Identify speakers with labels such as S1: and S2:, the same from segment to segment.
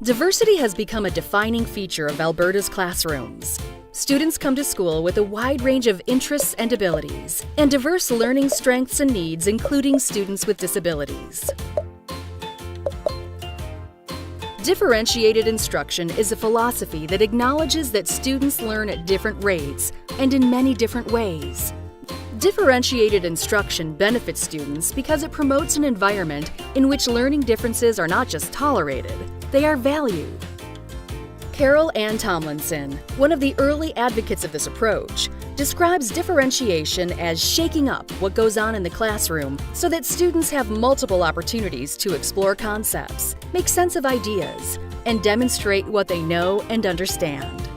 S1: Diversity has become a defining feature of Alberta's classrooms. Students come to school with a wide range of interests and abilities, and diverse learning strengths and needs, including students with disabilities. Differentiated instruction is a philosophy that acknowledges that students learn at different rates and in many different ways. Differentiated instruction benefits students because it promotes an environment in which learning differences are not just tolerated, they are valued. Carol Ann Tomlinson, one of the early advocates of this approach, describes differentiation as shaking up what goes on in the classroom so that students have multiple opportunities to explore concepts, make sense of ideas, and demonstrate what they know and understand.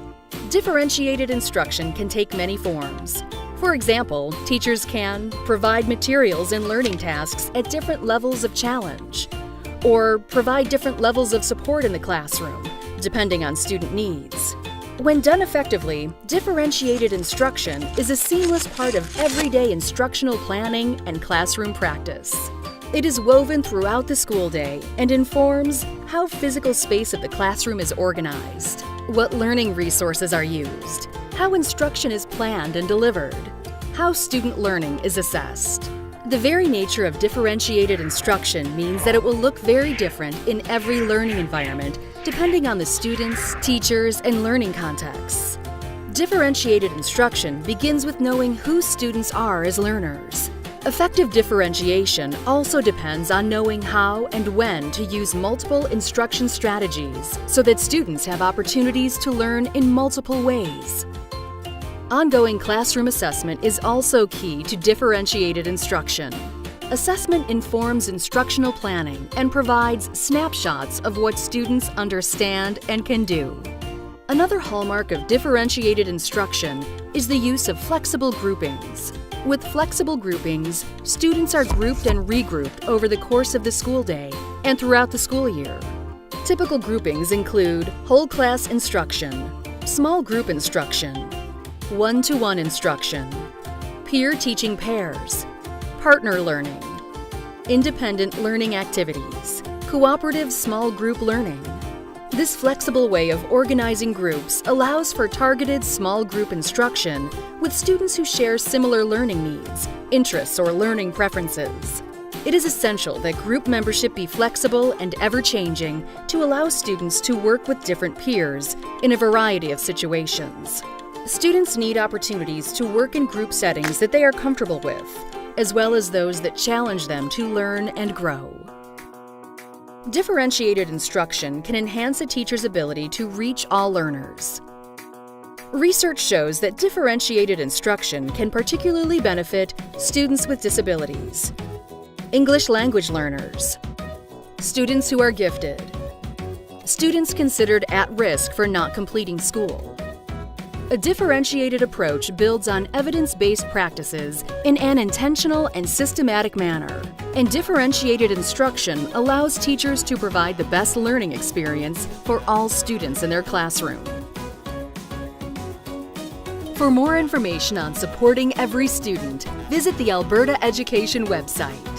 S1: Differentiated instruction can take many forms. For example, teachers can provide materials and learning tasks at different levels of challenge, or provide different levels of support in the classroom, depending on student needs. When done effectively, differentiated instruction is a seamless part of everyday instructional planning and classroom practice. It is woven throughout the school day and informs how physical space of the classroom is organized, what learning resources are used, how instruction is planned and delivered, how student learning is assessed. The very nature of differentiated instruction means that it will look very different in every learning environment depending on the students, teachers, and learning contexts. Differentiated instruction begins with knowing who students are as learners. Effective differentiation also depends on knowing how and when to use multiple instruction strategies so that students have opportunities to learn in multiple ways. Ongoing classroom assessment is also key to differentiated instruction. Assessment informs instructional planning and provides snapshots of what students understand and can do. Another hallmark of differentiated instruction is the use of flexible groupings. With flexible groupings, students are grouped and regrouped over the course of the school day and throughout the school year. Typical groupings include whole class instruction, small group instruction, one-to-one instruction, peer teaching pairs, partner learning, independent learning activities, cooperative small group learning. This flexible way of organizing groups allows for targeted small group instruction with students who share similar learning needs, interests, or learning preferences. It is essential that group membership be flexible and ever-changing to allow students to work with different peers in a variety of situations. Students need opportunities to work in group settings that they are comfortable with, as well as those that challenge them to learn and grow. Differentiated instruction can enhance a teacher's ability to reach all learners. Research shows that differentiated instruction can particularly benefit students with disabilities, English language learners, students who are gifted, students considered at risk for not completing school. A differentiated approach builds on evidence-based practices in an intentional and systematic manner, and differentiated instruction allows teachers to provide the best learning experience for all students in their classroom. For more information on supporting every student, visit the Alberta Education website.